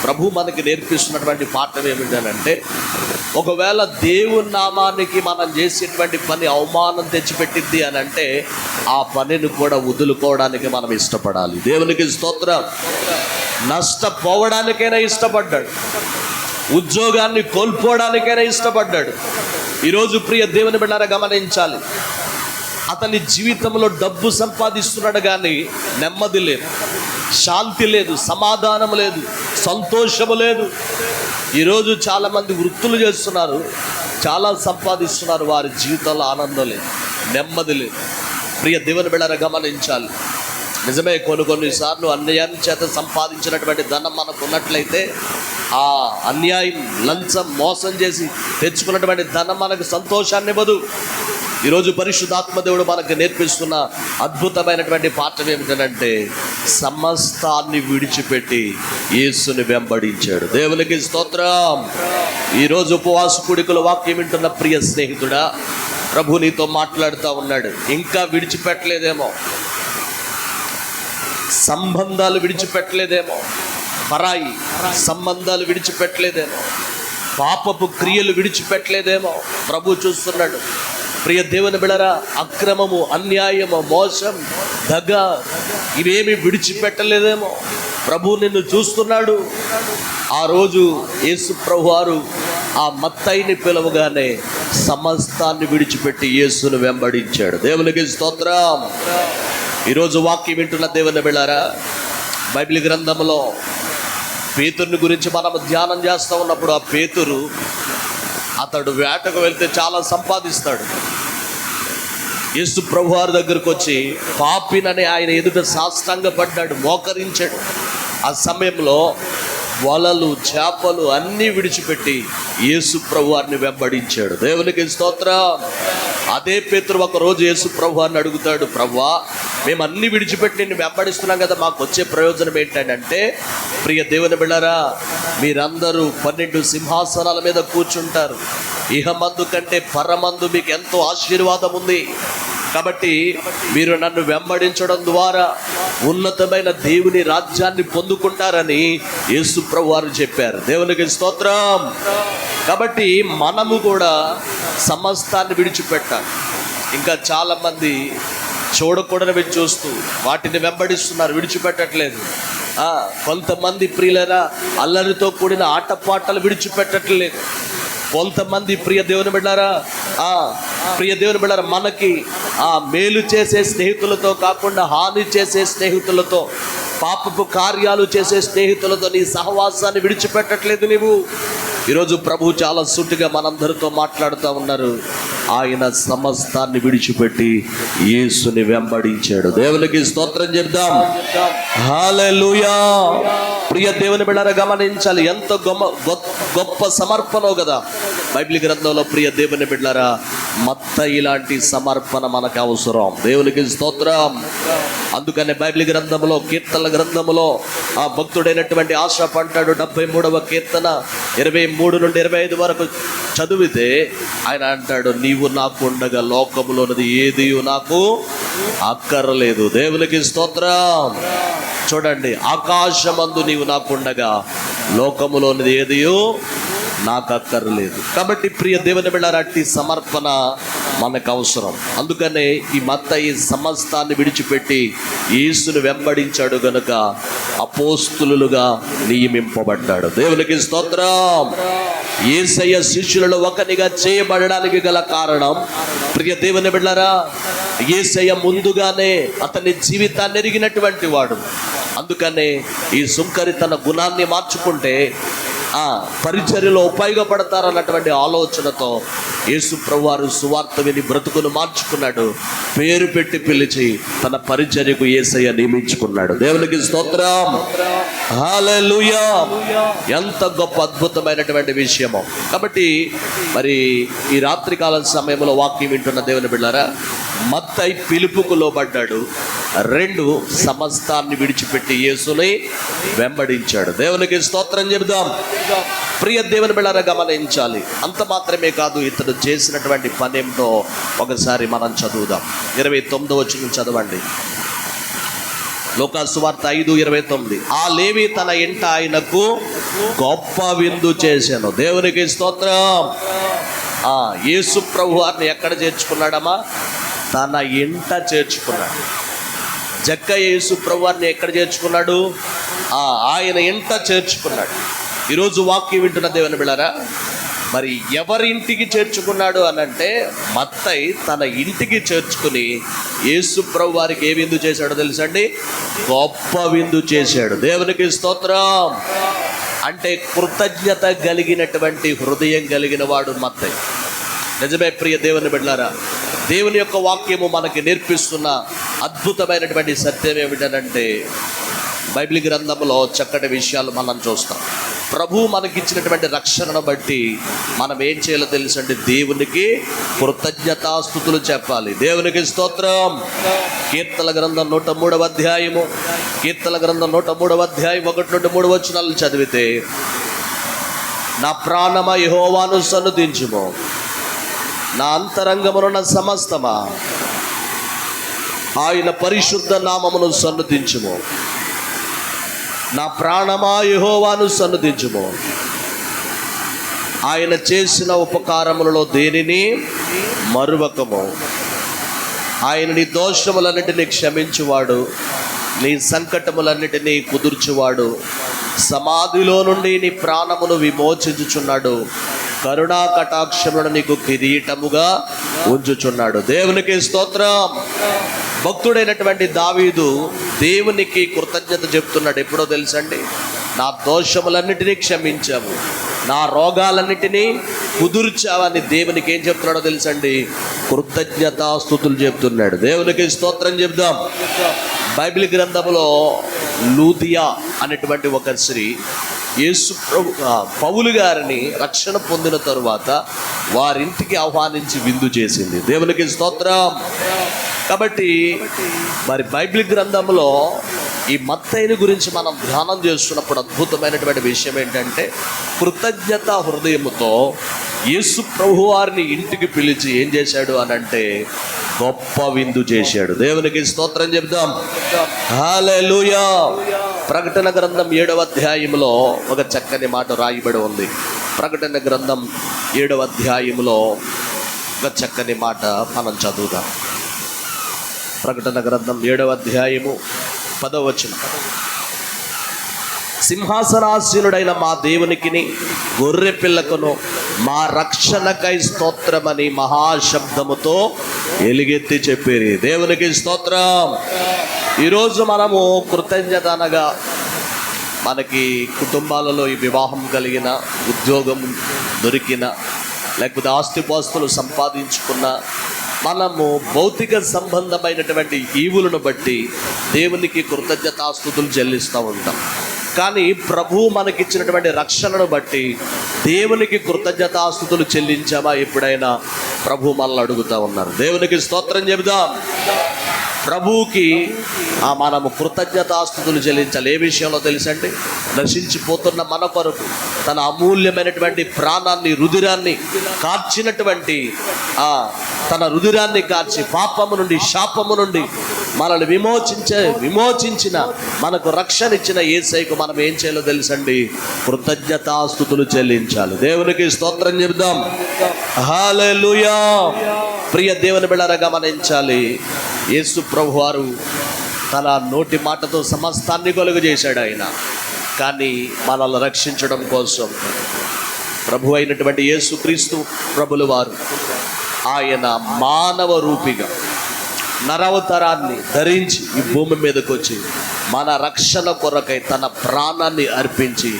[SPEAKER 3] ప్రభు మనకి నేర్పిస్తున్నటువంటి పాఠం ఏమిటంటే, ఒకవేళ దేవుని నామానికి మనం చేసేటువంటి పని అవమానం తెచ్చిపెట్టింది అని అంటే ఆ పనిని కూడా వదులుకోవడానికి మనం ఇష్టపడాలి. దేవునికి స్తోత్రం. నష్టపోవడానికైనా ఇష్టపడ్డాడు, ఉద్యోగాన్ని కోల్పోవడానికైనా ఇష్టపడ్డాడు. ఈరోజు ప్రియ దేవుని బిడ్డలారా గమనించాలి, అతని జీవితంలో డబ్బు సంపాదిస్తున్నాడు కానీ నెమ్మది లేదు, శాంతి లేదు, సమాధానం లేదు, సంతోషము లేదు. ఈరోజు చాలామంది వృత్తులు చేస్తున్నారు, చాలా సంపాదిస్తున్నారు, వారి జీవితంలో ఆనందం లేదు, నెమ్మది లేదు. ప్రియ దేవుని బిడ్డలారా గమనించాలి, నిజమే, కొన్నిసార్లు అన్యాయం చేత సంపాదించినటువంటి ధనం మనకు ఉన్నట్లయితే ఆ అన్యాయం, లంచం, మోసం చేసి తెచ్చుకున్నటువంటి ధనం మనకు సంతోషాన్ని ఇవ్వదు. ఈరోజు పరిశుద్ధాత్మదేవుడు మనకు నేర్పిస్తున్న అద్భుతమైనటువంటి పాఠం ఏమిటంటే, సమస్తాన్ని విడిచిపెట్టి యేసుని వెంబడించాడు. దేవునికి స్తోత్రం. ఈరోజు ఉపవాస కూడికల వాక్యం వింటున్న ప్రియ స్నేహితుడా, ప్రభు నీతో మాట్లాడుతూ ఉన్నాడు. ఇంకా విడిచిపెట్టలేదేమో, సంబంధాలు విడిచిపెట్టలేదేమో, పరాయి సంబంధాలు విడిచిపెట్టలేదేమో, పాపపు క్రియలు విడిచిపెట్టలేదేమో. ప్రభు చూస్తున్నాడు. ప్రియ దేవుని బిడ్డలారా, అక్రమము, అన్యాయము, మోసం, దగ ఇవేమి విడిచిపెట్టలేదేమో. ప్రభు నిన్ను చూస్తున్నాడు. ఆ రోజు యేసు ప్రభువారు ఆ మత్తయిని పిలవగానే సమస్తాన్ని విడిచిపెట్టి యేసును వెంబడించాడు. దేవునికి స్తోత్రం. ఈరోజు వాక్యం వింటున్న దేవుని బిడ్డలారా, బైబిల్ గ్రంథంలో పేతురుని గురించి మనం ధ్యానం చేస్తూ ఉన్నప్పుడు, ఆ పేతురు అతడు వేటకు వెళ్తే చాలా సంపాదిస్తాడు. యేసు ప్రభువారి దగ్గరకు వచ్చి పాపినని ఆయన ఎదుట సాష్టాంగపడ్డాడు, మోకరించాడు. ఆ సమయంలో వలలు, చేపలు అన్నీ విడిచిపెట్టి యేసు ప్రభువారిని వెంబడించాడు. దేవునికి స్తోత్రం. అదే పేతురు ఒక రోజు యేసు ప్రభువారిని అడుగుతాడు, ప్రభువా, మేము అన్ని విడిచిపెట్టి నిన్ను వెంబడిస్తున్నాం కదా, మాకు వచ్చే ప్రయోజనం ఏంటంటే, ప్రియ దేవుని బిడ్డలారా, మీరందరూ 12 సింహాసనాల మీద కూర్చుంటారు. ఇహమందు కంటే పరమందు మీకు ఎంతో ఆశీర్వాదం ఉంది. కాబట్టి మీరు నన్ను వెంబడించడం ద్వారా ఉన్నతమైన దేవుని రాజ్యాన్ని పొందుకుంటారని యేసు ప్రభువారు చెప్పారు. దేవునికి స్తోత్రం. కాబట్టి మనము కూడా సమస్తాన్ని విడిచిపెట్టాలి. ఇంకా చాలామంది చూడకూడనివి చూస్తూ వాటిని వెంబడిస్తున్నారు, విడిచిపెట్టట్లేదు. కొంతమంది ప్రియులరా అల్లరితో కూడిన ఆటపాటలు విడిచిపెట్టట్లేదు. కొంతమంది ప్రియ దేవుని బిడ్డారా, మనకి మేలు చేసే స్నేహితులతో కాకుండా హాని చేసే స్నేహితులతో, పాపపు కార్యాలు చేసే స్నేహితులతో నీ సహవాసాన్ని విడిచిపెట్టట్లేదు నీవు. ఈరోజు ప్రభు చాలా సూటిగా మనందరితో మాట్లాడుతూ ఉన్నారు. ఆయన సమస్తాన్ని విడిచిపెట్టి యేసుని వెంబడించాడు. దేవునికి స్తోత్రం చెప్దాం. హల్లెలూయా. ప్రియ దేవుని బిడ్డలారా గమనించాలి, ఎంత గొప్ప సమర్పణో కదా బైబిల్ గ్రంథంలో. ప్రియ దేవుని బిడ్డలారా, మత్తయి లాంటి సమర్పణ మనకు అవసరం. దేవునికి స్తోత్రం. అందుకనే బైబిల్ గ్రంథంలో, కీర్తనల గ్రంథంలో ఆ భక్తుడైనటువంటి ఆశాపు అంటాడు, 73వ కీర్తన 23 నుండి 25 వరకు చదివితే ఆయన అంటాడు, నీవు నాకు ఉండగా లోకములోనది ఏది నాకు అక్కర్లేదు. దేవునికి స్తోత్రం. చూడండి, ఆకాశమందు నీవు నాకుండగా లోకములోనిది ఏదియో నాకు అక్కర్లేదు. కాబట్టి ప్రియ దేవుని బిడ్డలారా, అట్టి సమర్పణ మనకు అవసరం. అందుకనే ఈ మత్తయి సమస్తాన్ని విడిచిపెట్టి యేసును వెంబడించాడు గనుక అపోస్తులుగా నియమింపబడ్డాడు. దేవునికి స్తోత్రం. యేసయ్య శిష్యులలో ఒకనిగా చేయబడడానికి గల కారణం, ప్రియ దేవుని బిడ్డలారా, యేసయ్య ముందుగానే అతని జీవితాన్ని ఎరిగినటువంటి వాడు. అందుకనే ఈ సుంకరి తన గుణాన్ని మార్చుకుంటే పరిచర్యలో ఉపయోగపడతారన్నటువంటి ఆలోచనతో యేసు ప్రభువారు సువార్త విని బ్రతుకును మార్చుకున్నాడు. పేరు పెట్టి పిలిచి తన పరిచర్యకు యేసయ్య నియమించుకున్నాడు. దేవునికి స్తోత్రం. హల్లెలూయా. ఎంత గొప్ప అద్భుతమైనటువంటి విషయమో. కాబట్టి మరి ఈ రాత్రికాల సమయంలో వాక్యం వింటున్న దేవుని బిడ్డలారా, మత్తయి పిలుపుకు లోబడ్డాడు. 2, సమస్తాన్ని విడిచిపెట్టి యేసుని వెంబడించాడు. దేవునికి స్తోత్రం చెబుదాం. ప్రియ దేవుని బిడ్డలారా, గమనించాలి. అంత మాత్రమే కాదు, ఇతడు చేసినటువంటి పని ఏమిటో ఒకసారి మనం చదువుదాం. 29వ వచనం చదవండి. లూకా సువార్త 5:29. ఆ లేవి తన ఇంట ఆయనకు గొప్ప విందు చేశాను. దేవునికి స్తోత్రం. యేసు ప్రభువారిని ఎక్కడ చేర్చుకున్నాడమ్మా? తన ఇంట చేర్చుకున్నాడు. జక్కయ్య యేసు ప్రభువారిని ఎక్కడ చేర్చుకున్నాడు? ఆయన ఇంట చేర్చుకున్నాడు. ఈరోజు వాక్యం వింటున్న దేవుని బిడ్డలారా, మరి ఎవరి ఇంటికి చేర్చుకున్నాడు అనంటే, మత్తయి తన ఇంటికి చేర్చుకుని యేసు ప్రభువారికి ఏ విందు చేశాడో తెలుసండి? గొప్ప విందు చేశాడు. దేవునికి స్తోత్రం. అంటే కృతజ్ఞత కలిగినటువంటి హృదయం కలిగిన వాడు మత్తయి. నిజమే ప్రియ దేవుని బిడ్డలారా, దేవుని యొక్క వాక్యము మనకి నేర్పిస్తున్న అద్భుతమైనటువంటి సత్యం ఏమిటంటే, బైబిల్ గ్రంథంలో చక్కటి విషయాలు మనం చూస్తాం. ప్రభు మనకిచ్చినటువంటి రక్షణను బట్టి మనం ఏం చేయాలో తెలుసండి? దేవునికి కృతజ్ఞతాస్తుతులు చెప్పాలి. దేవునికి స్తోత్రం. కీర్తన గ్రంథం 103వ అధ్యాయము, కీర్తన గ్రంథం 103వ అధ్యాయం 1 నుండి 3 వచనాలు చదివితే, నా ప్రాణమా యెహోవాను సన్నుతించుము, నా అంతరంగమునున్న సమస్తమా ఆయన పరిశుద్ధ నామమును సన్నుతించుము. నా ప్రాణమా యెహోవాను సన్నుతించుము, ఆయన చేసిన ఉపకారములలో దేనిని మరువకము. ఆయన నీ దోషములన్నిటినీ క్షమించువాడు, నీ సంకటములన్నిటినీ కుదుర్చువాడు, సమాధిలో నుండి నీ ప్రాణమును విమోచించుచున్నాడు, కరుణా కటాక్షములను నీకు కిరీటముగా ఉంచుచున్నాడు. దేవునికి స్తోత్రం. భక్తుడైనటువంటి దావీదు దేవునికి కృతజ్ఞత చెప్తున్నాడు. ఎప్పుడో తెలుసండి? నా దోషములన్నిటినీ క్షమించావు, నా రోగాలన్నిటినీ కుదుర్చావని దేవునికి ఏం చెప్తున్నాడో తెలుసండి? కృతజ్ఞతాస్తుతులు చెప్తున్నాడు. దేవునికి స్తోత్రం చెప్దాం. బైబిల్ గ్రంథంలో లూదియా అనేటువంటి ఒక స్త్రీ పౌలు గారిని రక్షణ పొందిన తరువాత వారింటికి ఆహ్వానించి విందు చేసింది. దేవునికి స్తోత్రం. కాబట్టి మరి బైబిల్ గ్రంథంలో ఈ మత్తయిని గురించి మనం ధ్యానం చేస్తున్నప్పుడు అద్భుతమైనటువంటి విషయం ఏంటంటే, కృతజ్ఞత హృదయముతో యేసు ప్రభువారిని ఇంటికి పిలిచి ఏం చేశాడు అనంటే, గొప్ప విందు చేశాడు. దేవునికి స్తోత్రం చెప్దాం. హల్లెలూయా. ప్రకటన గ్రంథం 7వ అధ్యాయంలో ఒక చక్కని మాట రాయబడి ఉంది. ప్రకటన గ్రంథం 7వ అధ్యాయంలో ఒక చక్కని మాట మనం చదువుదాం. ప్రకటన గ్రంథం 7వ అధ్యాయము 10వ వచనం. సింహాసనాసీనుడైన మా దేవునికిని గొర్రె పిల్లకును మా రక్షణకై స్తోత్రమని మహాశబ్దముతో ఎలుగెత్తి చెప్పేది. దేవునికి స్తోత్రం. ఈరోజు మనము కృతజ్ఞత అనగా, మనకి కుటుంబాలలో ఈ వివాహం కలిగిన, ఉద్యోగం దొరికిన, లేకపోతే ఆస్తిపాస్తులు సంపాదించుకున్న, మనము భౌతిక సంబంధమైనటువంటి ఈవులను బట్టి దేవునికి కృతజ్ఞతాస్తుతులు చెల్లిస్తూ ఉంటాం. కానీ ప్రభు మనకిచ్చినటువంటి రక్షణను బట్టి దేవునికి కృతజ్ఞతాస్తుతులు చెల్లించామా ఎప్పుడైనా? ప్రభు మనల్ని అడుగుతూ ఉన్నారు. దేవునికి స్తోత్రం చెబుదాం. ప్రభువుకి మనము కృతజ్ఞతాస్తుతులు చెల్లించాలి. ఏ విషయంలో తెలుసండి? నశించిపోతున్న మన కొరకు తన అమూల్యమైనటువంటి ప్రాణాన్ని, రుధిరాన్ని కార్చినటువంటి తన రుధిరాన్ని కార్చి పాపము నుండి, శాపము నుండి మనల్ని విమోచించిన మనకు రక్షణ ఇచ్చిన యేసయ్యకు మనం ఏం చేయాలో తెలుసండి, కృతజ్ఞతాస్తుతులు చెల్లించాలి. దేవునికి స్తోత్రం చెప్దాం. హల్లెలూయా. ప్రియ దేవుని బిడ్డలారా గమనించాలి, యేసు ప్రభువారు తన నోటి మాటతో సమస్తాన్ని కలుగు చేశాడు ఆయన. కానీ మనల్ని రక్షించడం కోసం ప్రభు అయినటువంటి యేసుక్రీస్తు ప్రభుల వారు ఆయన మానవ రూపిగా నరవతారాన్ని ధరించి ఈ భూమి మీదకి వచ్చి మన రక్షణ కొరకై తన ప్రాణాన్ని అర్పించి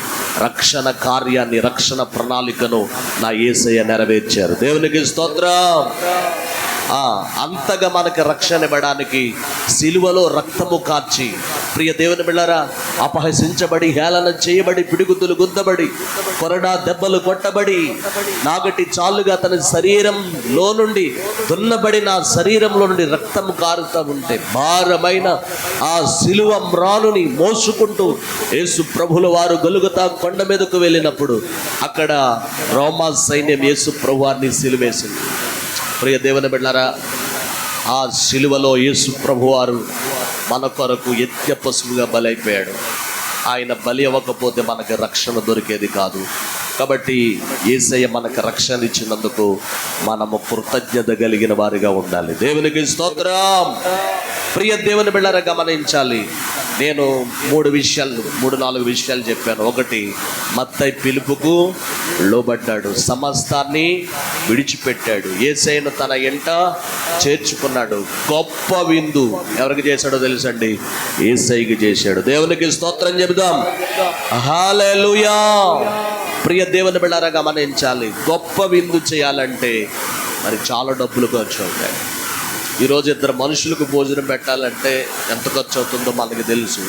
[SPEAKER 3] రక్షణ కార్యాన్ని, రక్షణ ప్రణాళికను నా యేసయ్య నెరవేర్చారు. దేవునికి స్తోత్రం. అంతగా మనకి రక్షణ ఇవ్వడానికి సిలువలో రక్తము కార్చి, ప్రియ దేవుని బిళ్ళారా, అపహసించబడి, హేళన చేయబడి, పిడిగుద్దులు గుద్దబడి, కొరడా దెబ్బలు కొట్టబడి, నాగటి చాలుగా తన శరీరంలో నుండి దున్నబడిన శరీరంలో నుండి రక్తం కారుతూ ఉంటే భారమైన ఆ సిలువ మ్రానుని మోసుకుంటూ యేసు ప్రభుల వారు గొలుగుతా కొండ మీదకు వెళ్ళినప్పుడు అక్కడ రోమా సైన్యం యేసు ప్రభువారిని సిలువేసింది. ప్రియ దేవుని బిడ్డలారా, ఆ సిలువలో యేసు ప్రభువారు మన కొరకు యజ్ఞ పశువుగా బలైపోయాడు. ఆయన బలి అవ్వకపోతే మనకి రక్షణ దొరికేది కాదు. కాబట్టి యేసయ్య మనకు రక్షణ ఇచ్చినందుకు మనము కృతజ్ఞత కలిగిన వారిగా ఉండాలి. దేవునికి స్తోత్రం. ప్రియ దేవుని బిడ్డలారా గమనించాలి, నేను 3-4 విషయాలు చెప్పాను. ఒకటి, మత్తయి పిలుపుకు లోబడ్డాడు, సమస్తాన్ని విడిచిపెట్టాడు, యేసయ్యను తన ఎంట చేర్చుకున్నాడు. గొప్ప విందు ఎవరికి చేశాడో తెలుసండి, యేసయ్యకి చేశాడు. దేవునికి స్తోత్రం చెబుదాం. హల్లెలూయా. ప్రియ దేవుని బిడ్డలారా గమనించాలి, గొప్ప విందు చేయాలంటే మరి చాలా డబ్బులు ఖర్చు అవుతాయి. ఈరోజు 2 మనుషులకు భోజనం పెట్టాలంటే ఎంత ఖర్చు అవుతుందో మనకి తెలుసు.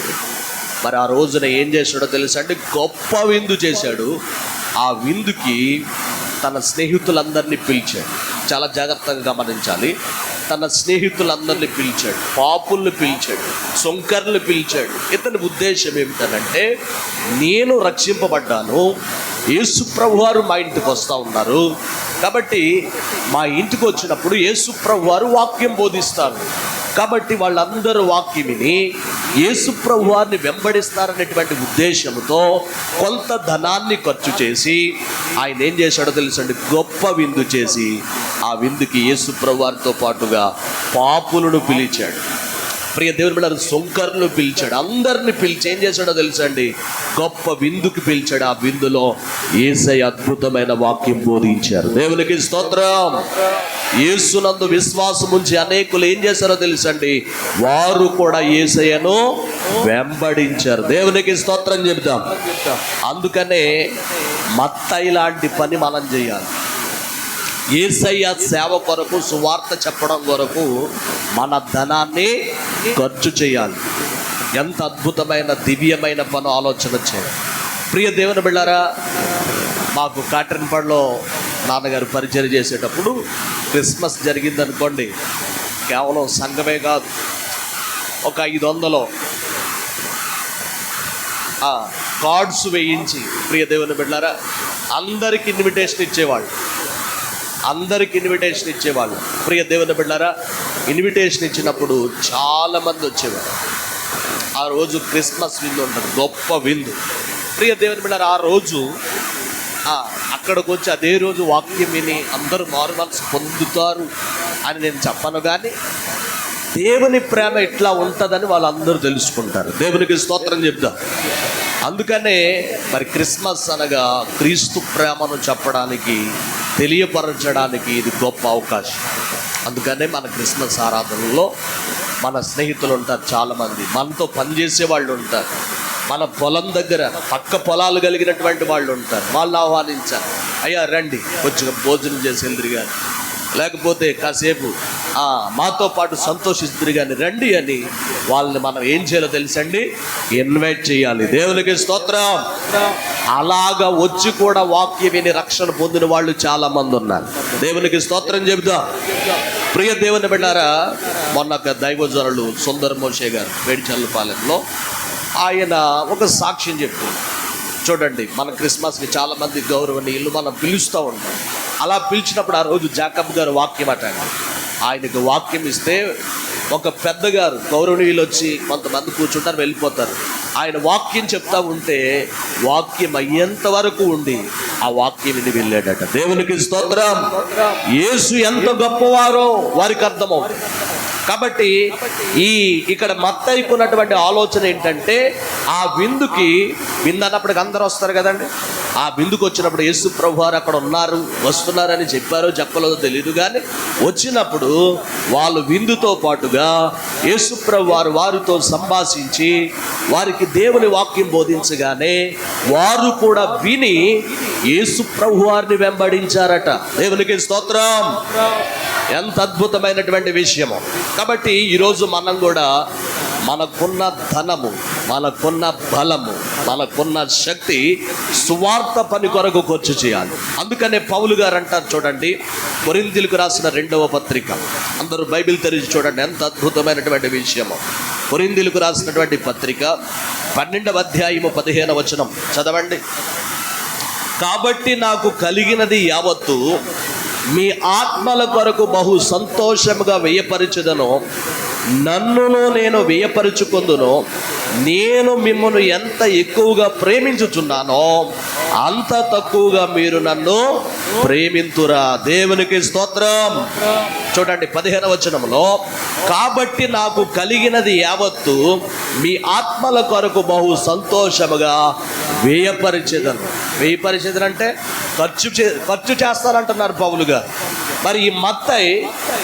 [SPEAKER 3] మరి ఆ రోజున ఏం చేశాడో తెలుసు అండి, గొప్ప విందు చేశాడు. ఆ విందుకి తన స్నేహితులందరినీ పిలిచాడు. చాలా జాగ్రత్తగా గమనించాలి. తన స్నేహితులందరినీ పిలిచాడు, పాపుల్ని పిలిచాడు, సొంకర్లు పిలిచాడు. ఇతని ఉద్దేశం ఏమిటనంటే, నేను రక్షింపబడ్డాను, యేసు ప్రభువారు మా ఇంటికి వస్తూ ఉన్నారు కాబట్టి మా ఇంటికి వచ్చినప్పుడు యేసు ప్రభువారు వాక్యం బోధిస్తారు కాబట్టి వాళ్ళందరూ వాక్యం విని యేసు ప్రభువారిని వెంబడిస్తారనేటువంటి ఉద్దేశంతో కొంత ధనాన్ని ఖర్చు చేసి ఆయన ఏం చేశాడో తెలుసండి, గొప్ప విందు చేసి ఆ విందుకి యేసు ప్రభువారితో పాటుగా పాపులను పిలిచాడు. ప్రియ దేవుని బిడ్డలారా, సొంకర్లు పిలిచాడు. అందరిని పిలిచి ఏం చేశాడో తెలుసండి, గొప్ప విందుకి పిలిచాడు. ఆ విందులో యేసయ్య అద్భుతమైన వాక్యం బోధించారు. దేవునికి స్తోత్రం. యేసునందు విశ్వాసం ఉంచి అనేకులు ఏం చేశారో తెలుసండి, వారు కూడా యేసయ్యను వెంబడించారు. దేవునికి స్తోత్రం చెబుతాం. అందుకనే మత్తయి లాంటి పని మనం చేయాలి. యేసయ్య సేవ కొరకు, సువార్త చెప్పడం కొరకు మన ధనాన్ని ఖర్చు చేయాలి. ఎంత అద్భుతమైన దివ్యమైన పని ఆలోచన చేయాలి. ప్రియ దేవుని బిడ్డలారా, మాకు కాటన్పాడులో నాన్నగారు పరిచయం చేసేటప్పుడు క్రిస్మస్ జరిగిందనుకోండి, కేవలం సంఘమే కాదు, ఒక 500 కార్డ్స్ వేయించి ప్రియ దేవుని బిడ్డలారా అందరికి ఇన్విటేషన్ ఇచ్చేవాళ్ళు. ప్రియ దేవుని బిడ్డలారా, ఇన్విటేషన్ ఇచ్చినప్పుడు చాలామంది వచ్చేవారు. ఆ రోజు క్రిస్మస్ విందు ఉంటుంది, గొప్ప విందు. ప్రియ దేవుని బిడ్డలారా, ఆ రోజు అక్కడికి వచ్చి అదే రోజు వాక్యం విని అందరూ మారుమనసు పొందుతారు అని నేను చెప్పను, కానీ దేవుని ప్రేమ ఎట్లా ఉంటుందని వాళ్ళందరూ తెలుసుకుంటారు. దేవునికి స్తోత్రం చెప్తాం. అందుకనే మరి క్రిస్మస్ అనగా క్రీస్తు ప్రేమను చెప్పడానికి, తెలియపరచడానికి ఇది గొప్ప అవకాశం. అందుకనే మన క్రిస్మస్ ఆరాధనలో మన స్నేహితులు ఉంటారు, చాలామంది మనతో పనిచేసే వాళ్ళు ఉంటారు, మన పొలం దగ్గర పక్క పొలాలు కలిగినటువంటి వాళ్ళు ఉంటారు. వాళ్ళని ఆహ్వానించాలి, అయ్యా రండి కొంచెం భోజనం చేసి వెళ్తురు కానీ, లేకపోతే కాసేపు మాతో పాటు సంతోషిస్తురు కానీ రండి అని వాళ్ళని మనం ఏం చేయాలో తెలుసండి, ఇన్వైట్ చేయాలి. దేవునికి స్తోత్రం. అలాగా వచ్చి కూడా వాక్యం విని రక్షణ పొందిన వాళ్ళు చాలా మంది ఉన్నారు. దేవునికి స్తోత్రం చెబుదాం. ప్రియ దేవుని బిడ్డారా, మొన్న దైవజనులు సుందర మోషే గారు వేడిచల్లపాలెంలో ఆయన ఒక సాక్ష్యం చెప్తున్నారు. చూడండి, మన క్రిస్మస్కి చాలామంది గౌరవనీయులు మనం పిలుస్తూ ఉంటాం. అలా పిలిచినప్పుడు ఆ రోజు జాకబ్ గారు వాక్యం అటండి, ఆయనకు వాక్యం ఇస్తే ఒక పెద్దగారు గౌరవనీయులు వచ్చి కొంతమంది కూర్చుంటారు, వెళ్ళిపోతారు. ఆయన వాక్యం చెప్తా ఉంటే వాక్యం అయ్యేంత వరకు ఉండి ఆ వాక్యం విని వెళ్ళాడట. దేవునికి స్తోత్రం. యేసు ఎంత గొప్పవారో వారికి అర్థమవుతుంది. కాబట్టి ఇక్కడ మత్తయికున్నటువంటి ఆలోచన ఏంటంటే, ఆ విందుకి, విందు అన్నప్పటికి అందరూ వస్తారు కదండి, ఆ విందుకు వచ్చినప్పుడు యేసు ప్రభు వారు అక్కడ ఉన్నారు, వస్తున్నారని చెప్పారో చెప్పలేదో తెలియదు, కానీ వచ్చినప్పుడు వాళ్ళు విందుతో పాటుగా యేసు ప్రభు వారు వారితో సంభాషించి వారికి దేవుని వాక్యం బోధించగానే వారు కూడా విని యేసు ప్రభు వారిని వెంబడించారట. దేవునికి స్తోత్రం. ఎంత అద్భుతమైనటువంటి విషయము. కాబట్టి ఈరోజు మనం కూడా మనకున్న ధనము, మనకున్న బలము, మనకున్న శక్తి సువార్త పని కొరకు ఖర్చు చేయాలి. అందుకనే పౌలు గారు అంటారు చూడండి, కొరింథీయులకు రాసిన 2వ పత్రిక, అందరూ బైబిల్ తెరిచి చూడండి, ఎంత అద్భుతమైనటువంటి విషయము. కొరింథీయులకు రాసినటువంటి పత్రిక 12వ అధ్యాయము 15వ వచనం చదవండి. కాబట్టి నాకు కలిగినది యావత్తు మీ ఆత్మల కొరకు బహు సంతోషముగా వ్యయపరచుదను, నన్నును నేను వ్యయపరుచుకుందును. నేను మిమ్మల్ని ఎంత ఎక్కువగా ప్రేమించుచున్నానో అంత తక్కువగా మీరు నన్ను ప్రేమింతురా. దేవునికి స్తోత్రం. చూడండి 15వ వచనంలో, కాబట్టి నాకు కలిగినది యావత్తు మీ ఆత్మల కొరకు బహు సంతోషముగా వ్యయపరిచేదను. వ్యయపరిచేదను అంటే ఖర్చు చేస్తానంటున్నారు పౌలు గారు. మరి ఈ మత్తయి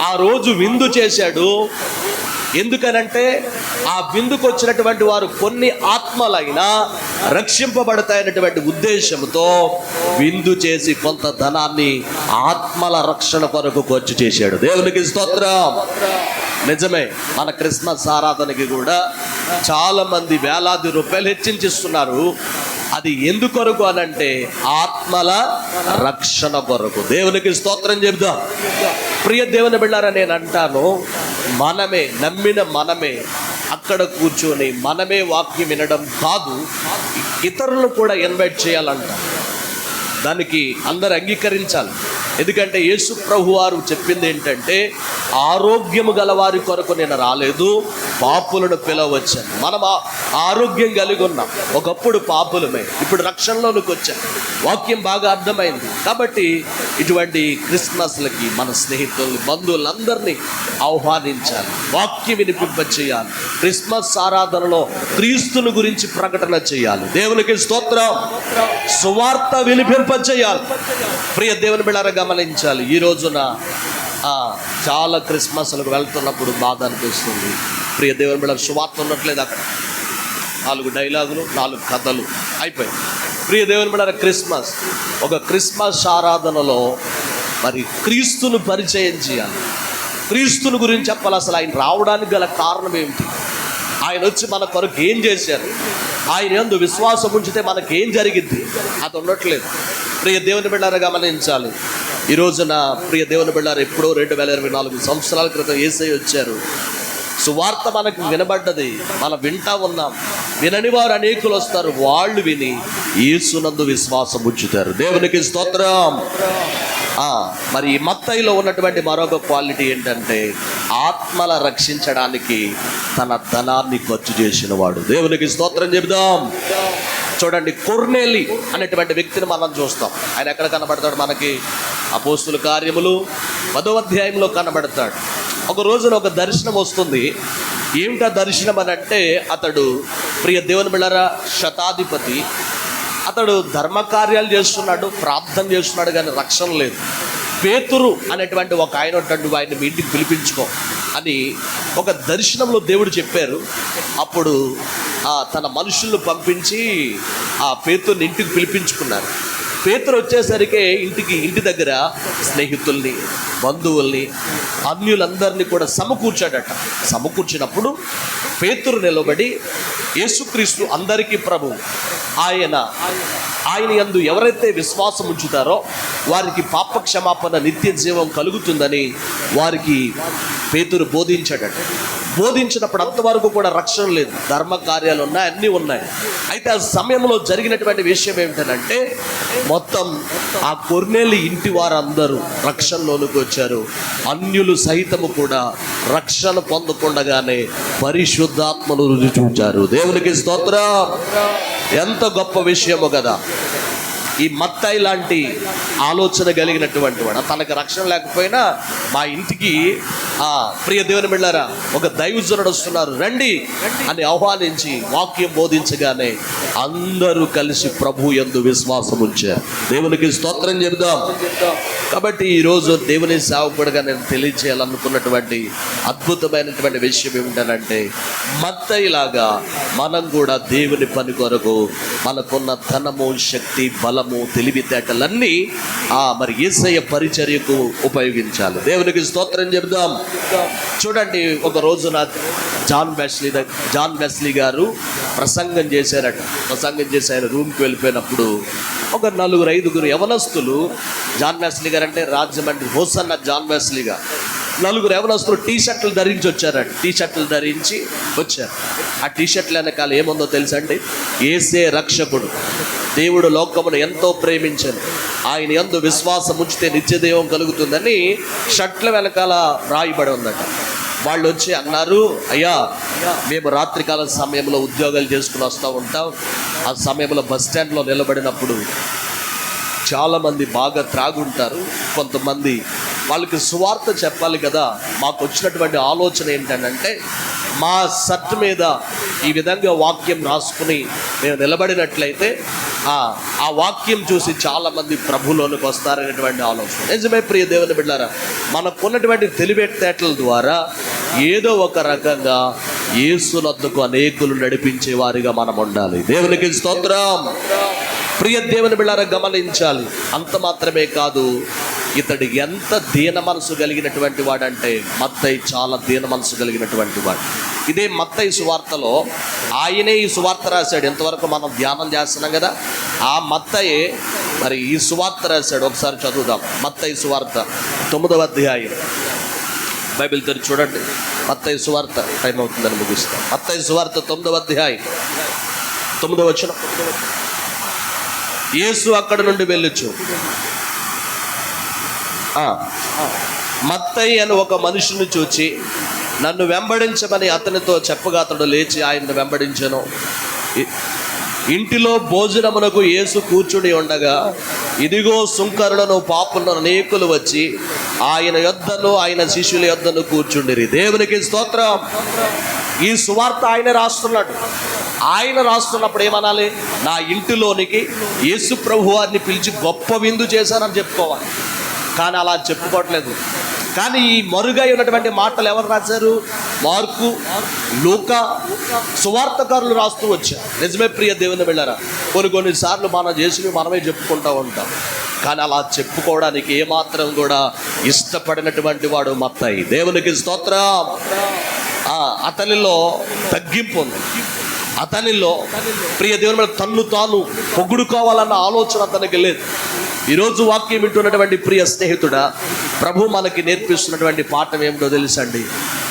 [SPEAKER 3] ఆ రోజు విందు చేశాడు. ఎందుకనంటే ఆ విందుకు వచ్చినటువంటి వారు కొన్ని ఆత్మలైనా రక్షింపబడతాయన్నటువంటి ఉద్దేశంతో విందు చేసి కొంత ధనాన్ని ఆత్మల రక్షణ కొరకు ఖర్చు చేశాడు. దేవునికి స్తోత్రం. నిజమే, మన క్రిస్మస్ ఆరాధనకి కూడా చాలా మంది వేలాది రూపాయలు హెచ్చించిస్తున్నారు. అది ఎందుకొరకు అనంటే ఆత్మల రక్షణ కొరకు. దేవునికి స్తోత్రం చెబుదాం. ప్రియ దేవుని బిడ్డలారా, నేను అంటాను, మనమే నమ్మిన మనమే అక్కడ కూర్చొని మనమే వాక్యం వినడం కాదు, ఇతరులను కూడా ఇన్వైట్ చేయాలంట. దానికి అందరు అంగీకరించాలి. ఎందుకంటే యేసు ప్రభు వారు చెప్పింది ఏంటంటే, ఆరోగ్యము గల వారి కొరకు నేను రాలేదు, పాపులను పిలవచ్చాను. మనం ఆరోగ్యం కలిగి ఉన్నాం. ఒకప్పుడు పాపులమే, ఇప్పుడు రక్షణలోనికి వచ్చాం. వాక్యం బాగా అర్థమైంది. కాబట్టి ఇటువంటి క్రిస్మస్లకి మన స్నేహితుల్ని, బంధువులందరినీ ఆహ్వానించాలి, వాక్యం వినిపింపచేయాలి. క్రిస్మస్ ఆరాధనలో క్రీస్తుని గురించి ప్రకటన చేయాలి. దేవునికి స్తోత్రం. సువార్త వినిపింపచేయాలి. ప్రియ దేవుని బిడ్డలారా, గమనించాలి. ఈ రోజున చాలా క్రిస్మస్లకు వెళ్తున్నప్పుడు బాధ అనిపిస్తుంది. ప్రియ దేవుని బిడ్డలారా, సువార్త ఉండట్లేదు. అక్కడ 4 డైలాగులు, 4 కథలు అయిపోయాయి. ప్రియ దేవుని బిడ్డలారా, ఒక క్రిస్మస్ ఆరాధనలో మరి క్రీస్తును పరిచయం చేయాలి, క్రీస్తుని గురించి చెప్పాలి. అసలు ఆయన రావడానికి గల కారణం ఏమిటి, ఆయన వచ్చి మన కొరకు ఏం చేశారు, ఆయన యందు విశ్వాసం ఉంచితే మనకేం జరిగింది, అది ఉండట్లేదు. ప్రియ దేవుని బిడ్డలారా, గమనించాలి. ఈ రోజున ప్రియ దేవుని బిడ్డలారా, ఎప్పుడో 2024 సంవత్సరాల క్రితం యేసయ్య వచ్చారు. సువార్త మనకు వినబడ్డది, మనం వింటా ఉన్నాం. వినని వారు అనేకులు వస్తారు, వాళ్ళు విని యేసునందు విశ్వాసం ఉంచుతారు. దేవునికి స్తోత్రం. మరి ఈ మత్తయిలో ఉన్నటువంటి మరొక క్వాలిటీ ఏంటంటే, ఆత్మల రక్షించడానికి తన ధనాన్ని ఖర్చు చేసిన వాడు. దేవునికి స్తోత్రం చెబుదాం. చూడండి, కొర్నేలి అనేటువంటి వ్యక్తిని మనం చూస్తాం. ఆయన ఎక్కడ కనబడతాడు మనకి? అపోస్తుల కార్యములు 10వ అధ్యాయంలో కనబడతాడు. ఒక రోజున ఒక దర్శనం వస్తుంది. ఏమిటా దర్శనం అని అంటే, అతడు ప్రియ దేవుని బిడ్డలారా శతాధిపతి. అతడు ధర్మకార్యాలు చేస్తున్నాడు, ప్రార్థన చేస్తున్నాడు, కానీ రక్షణ లేదు. పేతురు అనేటువంటి ఒక ఆయన ఉంటాడు, ఆయన మీ ఇంటికి పిలిపించుకో అని ఒక దర్శనంలో దేవుడు చెప్పారు. అప్పుడు తన మనుషులను పంపించి ఆ పేతురుని ఇంటికి పిలిపించుకున్నారు. పేతురు వచ్చేసరికి ఇంటి దగ్గర స్నేహితుల్ని, బంధువుల్ని, అన్యులందరినీ కూడా సమకూర్చాడట. సమకూర్చినప్పుడు పేతురు నిలబడి, యేసుక్రీస్తు అందరికీ ప్రభు, ఆయన యందు ఎవరైతే విశ్వాసం ఉంచుతారో వారికి పాప క్షమాపణ, నిత్య జీవం కలుగుతుందని వారికి పేతురు బోధించాడట. బోధించినప్పుడు అంతవరకు కూడా రక్షణ లేదు, ధర్మ కార్యాలు ఉన్నాయి, అన్నీ ఉన్నాయి. అయితే ఆ సమయంలో జరిగినటువంటి విషయం ఏమిటంటే మొత్తం ఆ కొర్నేలి ఇంటి వారందరూ రక్షణలోనికి వచ్చారు. అన్యులు సహితము కూడా రక్షణ పొందకుండగానే పరిశుద్ధాత్మను రుచి చూచారు. దేవునికి స్తోత్రం. ఎంత గొప్ప విషయమో కదా. ఈ మత్తయి లాంటి ఆలోచన కలిగినటువంటి వాడు, తనకు రక్షణ లేకపోయినా మా ఇంటికి ప్రియ దేవుని బిడ్డలారా ఒక దైవజనుడు వస్తున్నారు రండి అని ఆహ్వానించి వాక్యం బోధించగానే అందరూ కలిసి ప్రభు యందు విశ్వాసం ఉంచారు. దేవునికి స్తోత్రం చెబుదాం. కాబట్టి ఈరోజు దేవుని సేవకుడిగా నేను తెలియజేయాలనుకున్నటువంటి అద్భుతమైనటువంటి విషయం ఏమిటంటే మత్తయిలాగా మనం కూడా దేవుని పని కొరకు మనకున్న ధనము, శక్తి, బలము, తెలివితేటలన్నీ మరి యేసయ్య పరిచర్యకు ఉపయోగించాలి. దేవునికి స్తోత్రం చెబుదాం. చూడండి, ఒక రోజున జాన్ వెస్లీ గారు ప్రసంగం చేశారట. ప్రసంగం చేసి ఆయన రూమ్కి వెళ్ళిపోయినప్పుడు ఒక 4-5 యవనస్తులు, జాన్ వెస్లీ గారు అంటే రాజమండ్రి హోసన్న జాన్ వెస్లీ గారు, 4 యవనస్తులు టీ షర్ట్లు ధరించి వచ్చారట. టీ షర్ట్లు ధరించి వచ్చారు. ఆ టీ షర్ట్ల వెనకాల ఏముందో తెలుసా అండి? యేసే రక్షకుడు, దేవుడు లోకమును ఎంతో ప్రేమించను, ఆయన యందు విశ్వాసం ఉంచితే నిత్యదేవం కలుగుతుందని షర్ట్ల వెనకాల రాయబడి ఉందట. వాళ్ళు వచ్చి అన్నారు, అయ్యా మేము రాత్రికాల సమయంలో ఉద్యోగాలు చేసుకుని వస్తూ ఉంటాం. ఆ సమయంలో బస్ స్టాండ్లో నిలబడినప్పుడు చాలామంది బాగా త్రాగుంటారు, కొంతమంది వాళ్ళకి సువార్త చెప్పాలి కదా. మాకు వచ్చినటువంటి ఆలోచన ఏంటంటే మా షర్ట్ మీద ఈ విధంగా వాక్యం రాసుకుని మేము నిలబడినట్లయితే ఆ వాక్యం చూసి చాలామంది ప్రభులోనికి వస్తారనేటువంటి ఆలోచన. నిజమే ప్రియ దేవుని బిడ్డలారా, మనకున్నటువంటి తెలివితేటల ద్వారా ఏదో ఒక రకంగా యేసునొద్దకు అనేకులు నడిపించే వారిగా మనం ఉండాలి. దేవునికి స్తోత్రం. ప్రియ దేవుని బిడ్డలారా గమనించాలి. అంత మాత్రమే కాదు, ఇతడు ఎంత దీన మనసు కలిగినటువంటి వాడంటే మత్తయి చాలా దీన మనసు కలిగినటువంటి వాడు. ఇదే మత్తయి సువార్తలో ఆయనే ఈ సువార్త రాశాడు. ఎంతవరకు మనం ధ్యానం చేస్తున్నాం కదా. ఆ మత్తయే మరి ఈ సువార్త రాశాడు. ఒకసారి చదువుదాం. మత్తయి సువార్త 9వ అధ్యాయం. బైబిల్ తెరిచి చూడండి. మత్తయి సువార్త, టైం అవుతుందని ముగిస్తాం. మత్తయి సువార్త 9వ అధ్యాయం 9వ వచనం. యేసు అక్కడ నుండి వెళ్ళొచ్చు. మత్తయి అని ఒక మనుషుని చూచి నన్ను వెంబడించమని అతనితో చెప్పగా అతడు లేచి ఆయన్ని వెంబడించెను. ఇంటిలో భోజనమునకు యేసు కూర్చుని ఉండగా ఇదిగో సుంకరులను, పాపులను అనేకులు వచ్చి ఆయన యొద్దను ఆయన శిష్యుల యొద్దను కూర్చుండిరి. దేవునికి స్తోత్రం. ఈ సువార్త ఆయన రాస్తున్నాడు. ఆయన రాస్తున్నప్పుడు ఏమనాలి? నా ఇంటిలోనికి యేసు ప్రభు వారిని పిలిచి గొప్ప విందు చేశానని చెప్పుకోవాలి. కానీ అలా చెప్పుకోవట్లేదు. కానీ ఈ మరుగై ఉన్నటువంటి మాటలు ఎవరు రాశారు? మార్కు, లూకా సువార్తకారులు రాస్తూ వచ్చారు. నిజమే ప్రియ దేవుని బిడ్డలారా, కొన్నిసార్లు మనం చేసినవి మనమే చెప్పుకుంటూ ఉంటాం. కానీ అలా చెప్పుకోవడానికి ఏమాత్రం కూడా ఇష్టపడినటువంటి వాడు మత్తయి. దేవునికి స్తోత్రం. అతనిలో తగ్గింపు ఉంది. అతనిలో ప్రియ దేవుని మీద తన్ను తాను పొగుడుకోవాలన్న ఆలోచన అతనికి లేదు. ఈరోజు వాక్యం వింటున్నటువంటి ప్రియ స్నేహితుడా, ప్రభు మనకి నేర్పిస్తున్నటువంటి పాఠం ఏమిటో తెలుసండి.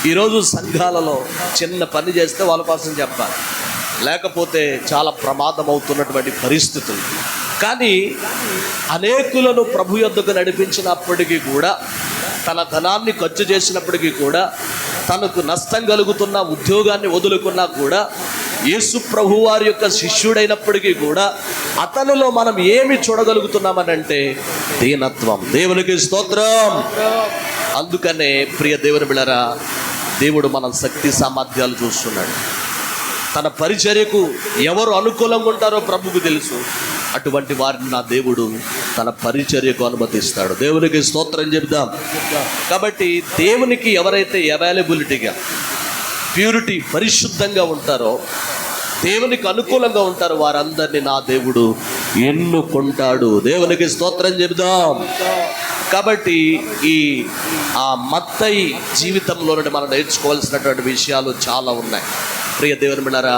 [SPEAKER 3] ఈరోజు సంఘాలలో చిన్న పని చేస్తే వాళ్ళ కోసం చెప్పాలి, లేకపోతే చాలా ప్రమాదం అవుతున్నటువంటి పరిస్థితులు. కానీ అనేకులను ప్రభు యొద్దకు నడిపించినప్పటికీ కూడా, తన ధనాన్ని ఖర్చు చేసినప్పటికీ కూడా, తనకు నష్టం కలుగుతున్న ఉద్యోగాన్ని వదులుకున్నా కూడా, యేసు ప్రభు వారి యొక్క శిష్యుడైనప్పటికీ కూడా అతనిలో మనం ఏమి చూడగలుగుతున్నామనంటే దీనత్వం. దేవునికి స్తోత్రం. అందుకనే ప్రియ దేవుని బిడ్డలారా, దేవుడు మన శక్తి సామర్థ్యాలు చూస్తున్నాడు. తన పరిచర్యకు ఎవరు అనుకూలంగా ఉంటారో ప్రభుకు తెలుసు. అటువంటి వారిని నా దేవుడు తన పరిచర్యకు అనుమతిస్తాడు. దేవునికి స్తోత్రం చెబుదాం. కాబట్టి దేవునికి ఎవరైతే అవైలబిలిటీగా, ప్యూరిటీ, పరిశుద్ధంగా ఉంటారో, దేవునికి అనుకూలంగా ఉంటారో వారందరినీ నా దేవుడు ఎన్నుకుంటాడు. దేవునికి స్తోత్రం చెబుదాం. కాబట్టి ఆ మత్తయి జీవితంలో మనం నేర్చుకోవాల్సినటువంటి విషయాలు చాలా ఉన్నాయి. ప్రియ దేవుని బిడ్డలారా,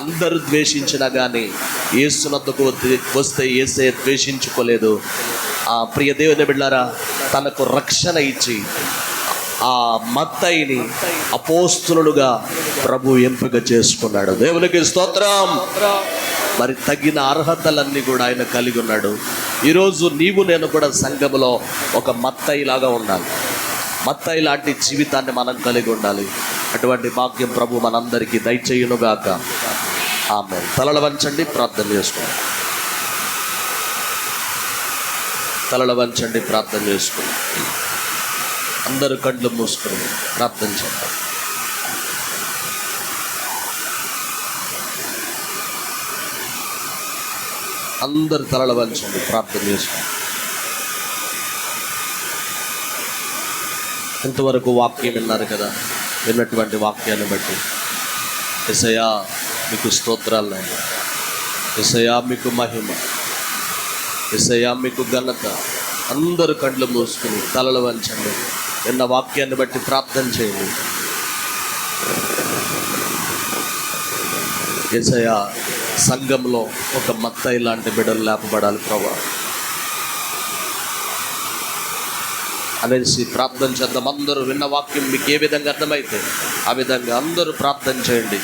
[SPEAKER 3] అందరూ ద్వేషించినా కానీ యేసునొద్దకు వస్తే యేసే ద్వేషించుకోలేదు. ప్రియ దేవుని బిడ్డలారా, తనకు రక్షణ ఇచ్చి ఆ మత్తయిని అపోస్తులుగా ప్రభు ఎంపిక చేసుకున్నాడు. దేవునికి స్తోత్రం. మరి తగిన అర్హతలన్నీ కూడా ఆయన కలిగి ఉన్నాడు. ఈరోజు నీవు నేను కూడా సంఘములో ఒక మత్తయిలాగా ఉండాలి. మత్తయి లాంటి జీవితాన్ని మనం కలిగి ఉండాలి. అటువంటి భాగ్యం ప్రభు మనందరికీ దయచేయునుగాక. ఆమేన్. తలలు వంచండి, ప్రార్థన చేసుకోండి. తలలు వంచండి, ప్రార్థన చేసుకోండి. అందరూ కళ్ళు మూసుకొని ప్రార్థన చేద్దాం. అందరు తలలు వంచండి, ప్రార్థన చేసుకోండి. ఇంతవరకు వాక్యం విన్నారు కదా. విన్నటువంటి వాక్యాన్ని బట్టి యేసయ్యా మీకు స్తోత్రాలు, యేసయ్యా మీకు మహిమ, యేసయ్యా మీకు ఘనత. అందరూ కళ్ళు మూసుకుని తలలు వంచండి. విన్న వాక్యాన్ని బట్టి ప్రార్థన చేయండి. యేసయ్యా సంఘంలో ఒక మత్తయి లాంటి బిడ్డలు లేపబడాలి ప్రభా అనేసి ప్రార్థన చేద్దాం. అందరూ విన్న వాక్యం మీకు ఏ విధంగా అర్థమైతే ఆ విధంగా అందరూ ప్రార్థన చేయండి.